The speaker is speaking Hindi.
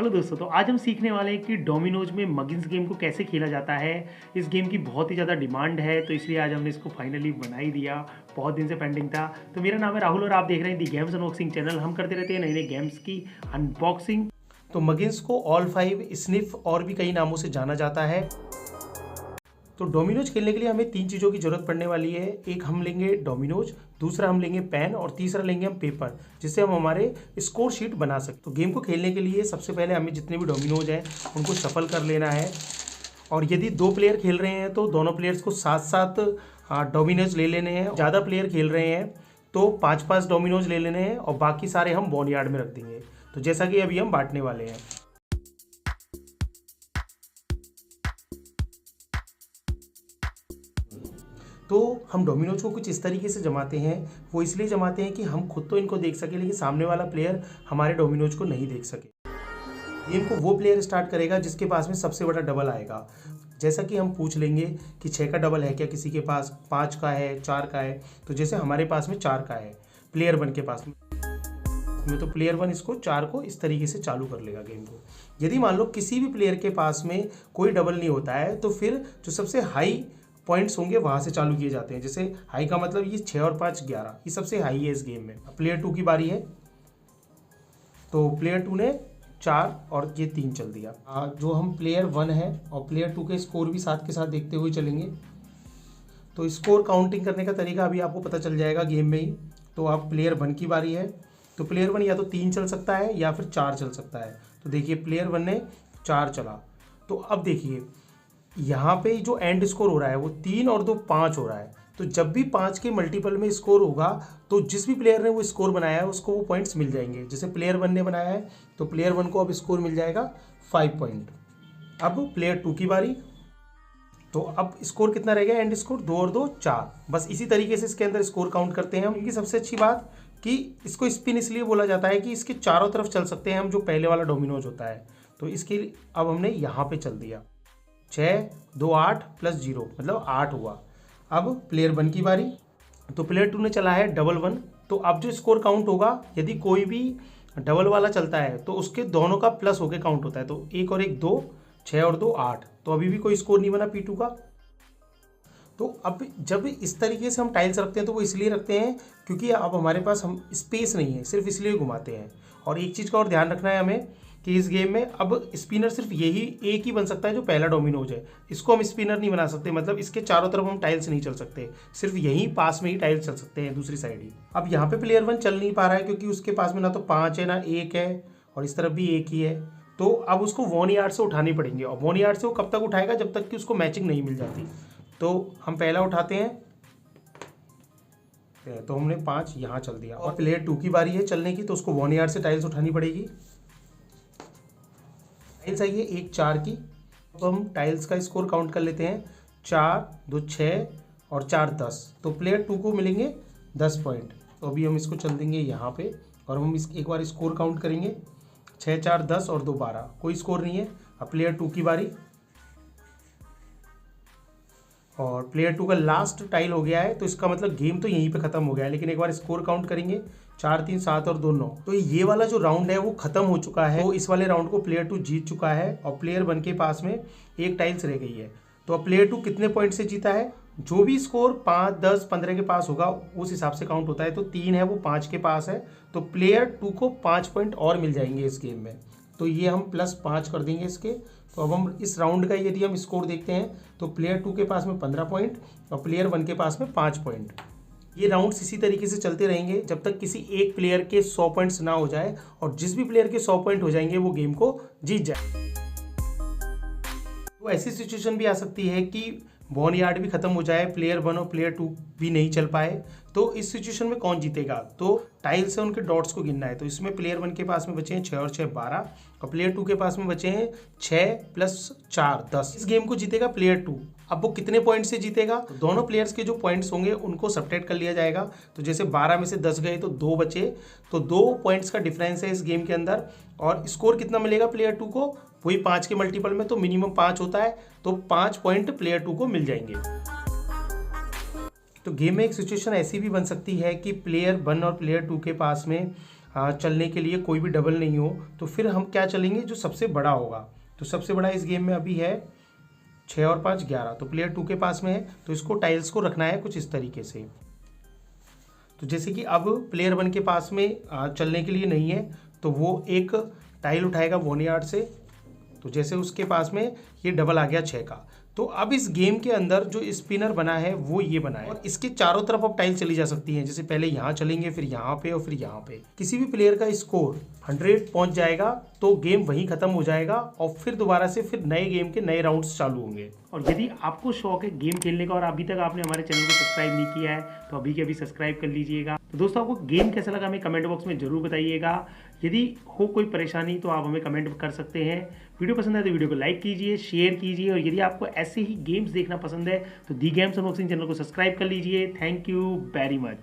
हेलो दोस्तों, तो आज हम सीखने वाले हैं कि डोमिनोज में मगिन्स गेम को कैसे खेला जाता है। इस गेम की बहुत ही ज़्यादा डिमांड है, तो इसलिए आज हमने इसको फाइनली बना ही दिया। बहुत दिन से पेंडिंग था। तो मेरा नाम है राहुल और आप देख रहे हैं दी गेम्स अनबॉक्सिंग चैनल। हम करते रहते हैं नई नई गेम्स की अनबॉक्सिंग। तो मगिन्स को ऑल फाइव, स्निफ और भी कई नामों से जाना जाता है। तो डोमिनोज खेलने के लिए हमें तीन चीज़ों की जरूरत पड़ने वाली है। एक हम लेंगे डोमिनोज, दूसरा हम लेंगे पेन और तीसरा लेंगे हम पेपर, जिससे हम हमारे स्कोर शीट बना सकते। तो गेम को खेलने के लिए सबसे पहले हमें जितने भी डोमिनोज हैं उनको शफल कर लेना है। और यदि दो प्लेयर खेल रहे हैं तो दोनों प्लेयर्स को साथ साथ डोमिनोज ले लेने हैं। ज़्यादा प्लेयर खेल रहे हैं तो 5-5 डोमिनोज ले लेने हैं और बाकी सारे हम बोनयार्ड में रख देंगे। तो जैसा कि अभी हम बांटने वाले हैं। तो हम डोमिनोज को कुछ इस तरीके से जमाते हैं। वो इसलिए जमाते हैं कि हम खुद तो इनको देख सके, लेकिन सामने वाला प्लेयर हमारे डोमिनोज को नहीं देख सके। गेम को वो प्लेयर स्टार्ट करेगा जिसके पास में सबसे बड़ा डबल आएगा। जैसा कि हम पूछ लेंगे कि 6 का डबल है क्या किसी के पास, 5 का है, 4 का है। तो जैसे हमारे पास में 4 का है प्लेयर 1 के पास में, तो प्लेयर 1 इसको 4 को इस तरीके से चालू कर लेगा गेम को। यदि मान लो किसी भी प्लेयर के पास में कोई डबल नहीं होता है तो फिर जो सबसे हाई पॉइंट्स होंगे वहाँ से चालू किए जाते हैं। जैसे हाई का मतलब ये 6 और 5 11, ये सबसे हाई है इस गेम में। प्लेयर 2 की बारी है, तो प्लेयर 2 ने 4 और ये 3 चल दिया। जो हम प्लेयर 1 है और प्लेयर 2 के स्कोर भी साथ के साथ देखते हुए चलेंगे। तो स्कोर काउंटिंग करने का तरीका अभी आपको पता चल जाएगा गेम में ही। तो अब प्लेयर 1 की बारी है, तो प्लेयर 1 या तो 3 चल सकता है या फिर 4 चल सकता है। तो देखिए प्लेयर 1 ने 4 चला। तो अब देखिए यहाँ पे जो एंड स्कोर हो रहा है वो 3 और 2 5 हो रहा है। तो जब भी 5 के मल्टीपल में स्कोर होगा तो जिस भी प्लेयर ने वो स्कोर बनाया है उसको वो पॉइंट्स मिल जाएंगे। जैसे प्लेयर 1 ने बनाया है तो प्लेयर 1 को अब स्कोर मिल जाएगा 5 पॉइंट। अब प्लेयर 2 की बारी, तो अब स्कोर कितना रह गया, एंड स्कोर 2 और 2 4। बस इसी तरीके से इसके अंदर स्कोर काउंट करते हैं हम। इनकी सबसे अच्छी बात कि इसको स्पिन इसलिए बोला जाता है कि इसके चारों तरफ चल सकते हैं हम, जो पहले वाला डोमिनोज होता है। तो इसके अब हमने यहाँ पे चल दिया 6 2 8 प्लस 0 मतलब 8 हुआ। अब प्लेयर 1 की बारी, तो प्लेयर 2 ने चला है डबल 1। तो अब जो स्कोर काउंट होगा, यदि कोई भी डबल वाला चलता है तो उसके दोनों का प्लस होके काउंट होता है। तो 1 और 1 2, 6 और 2 8। तो अभी भी कोई स्कोर नहीं बना P2 का। तो अब जब इस तरीके से हम टाइल्स रखते हैं तो वो इसलिए रखते हैं क्योंकि अब हमारे पास हम स्पेस नहीं है, सिर्फ इसलिए घुमाते हैं। और एक चीज़ का और ध्यान रखना है हमें कि इस गेम में अब स्पिनर सिर्फ यही एक ही बन सकता है जो पहला डोमिनोज है। इसको हम स्पिनर नहीं बना सकते, मतलब इसके चारों तरफ हम टाइल्स नहीं चल सकते, सिर्फ यहीं पास में ही टाइल्स चल सकते हैं, दूसरी साइड ही। अब यहाँ पे प्लेयर 1 चल नहीं पा रहा है क्योंकि उसके पास में ना तो 5 है ना 1 है, और इस तरफ भी 1 ही है। तो अब उसको बोनयार्ड से उठानी पड़ेंगे, और बोनयार्ड से वो कब तक उठाएगा, जब तक कि उसको मैचिंग नहीं मिल जाती। तो हम पहला उठाते हैं, तो हमने 5 यहाँ चल दिया। और प्लेयर 2 की बारी है चलने की, तो उसको बोनयार्ड से टाइल्स उठानी पड़ेगी। टाइल्स आई है 1 4 की, तो हम टाइल्स का स्कोर काउंट कर लेते हैं। 4 2 6 और 4 10। तो प्लेयर 2 को मिलेंगे 10 पॉइंट। तो अभी हम इसको चल देंगे यहाँ पे और हम इस एक बार स्कोर काउंट करेंगे। 6 4 10 और 2 12, कोई स्कोर नहीं है। अब प्लेयर 2 की बारी, और प्लेयर 2 का लास्ट टाइल हो गया है, तो इसका मतलब गेम तो यहीं पे खत्म हो गया है। लेकिन एक बार स्कोर काउंट करेंगे, 4 3 7 और 2 9। तो ये वाला जो राउंड है वो खत्म हो चुका है। तो इस वाले राउंड को प्लेयर 2 जीत चुका है और प्लेयर 1 के पास में एक टाइल्स रह गई है। तो अब प्लेयर 2 कितने पॉइंट से जीता है, जो भी स्कोर 5 10 15 के पास होगा उस हिसाब से काउंट होता है। तो 3 है वो 5 के पास है, तो प्लेयर 2 को 5 पॉइंट और मिल जाएंगे इस गेम में। तो ये हम +5 कर देंगे इसके। तो अब हम इस राउंड का यदि हम स्कोर देखते हैं तो प्लेयर 2 के पास में 15 पॉइंट और प्लेयर 1 के पास में 5 पॉइंट। ये राउंड्स इसी तरीके से चलते रहेंगे जब तक किसी एक प्लेयर के 100 पॉइंट्स ना हो जाए, और जिस भी प्लेयर के 100 पॉइंट हो जाएंगे वो गेम को जीत जाए। तो ऐसी सिचुएशन भी आ सकती है कि बोनयार्ड भी खत्म हो जाए, प्लेयर 1 और प्लेयर 2 भी नहीं चल पाए। तो इस सिचुएशन में कौन जीतेगा, तो टाइल से उनके डॉट्स को गिनना है। तो इसमें प्लेयर 1 के पास में बचे हैं 6 और 6 12, और प्लेयर 2 के पास में बचे हैं 6 + 4 10। इस गेम को जीतेगा प्लेयर 2। अब वो कितने पॉइंट से जीतेगा, तो दोनों प्लेयर्स के जो पॉइंट्स होंगे उनको सब्ट्रैक्ट कर लिया जाएगा। तो जैसे 12 में से 10 गए तो 2 बचे, तो 2 पॉइंट्स का डिफरेंस है इस गेम के अंदर। और स्कोर कितना मिलेगा प्लेयर 2 को, वही 5 के मल्टीपल में, तो मिनिमम 5 होता है, तो 5 पॉइंट प्लेयर 2 को मिल जाएंगे। तो गेम में एक सिचुएशन ऐसी भी बन सकती है कि प्लेयर 1 और प्लेयर 2 के पास में चलने के लिए कोई भी डबल नहीं हो, तो फिर हम क्या चलेंगे, जो सबसे बड़ा होगा। तो सबसे बड़ा इस गेम में अभी है 6 और 5 11, तो प्लेयर 2 के पास में है, तो इसको टाइल्स को रखना है कुछ इस तरीके से। तो जैसे कि अब प्लेयर 1 के पास में चलने के लिए नहीं है, तो वो एक टाइल उठाएगा बोनियार्ड से। तो जैसे उसके पास में ये डबल आ गया 6 का। तो अब इस गेम के अंदर जो स्पिनर बना है वो ये बना है, और इसके चारों तरफ अब टाइल चली जा सकती हैं। जैसे पहले यहाँ चलेंगे, फिर यहाँ पे और फिर यहाँ पे। किसी भी प्लेयर का स्कोर 100 पहुंच जाएगा तो गेम वहीं खत्म हो जाएगा, और फिर दोबारा से फिर नए गेम के नए राउंड्स चालू होंगे। और यदि आपको शौक है गेम खेलने का और अभी तक आपने हमारे चैनल को सब्सक्राइब नहीं किया है तो अभी के अभी सब्सक्राइब कर लीजिएगा। तो दोस्तों, आपको गेम कैसा लगा हमें कमेंट बॉक्स में जरूर बताइएगा। यदि हो कोई परेशानी तो आप हमें कमेंट कर सकते हैं। वीडियो पसंद है तो वीडियो को लाइक कीजिए, शेयर कीजिए, और यदि आपको ऐसे ही गेम्स देखना पसंद है तो दी गेम्स अनबॉक्सिंग चैनल को सब्सक्राइब कर लीजिए। Thank you very much.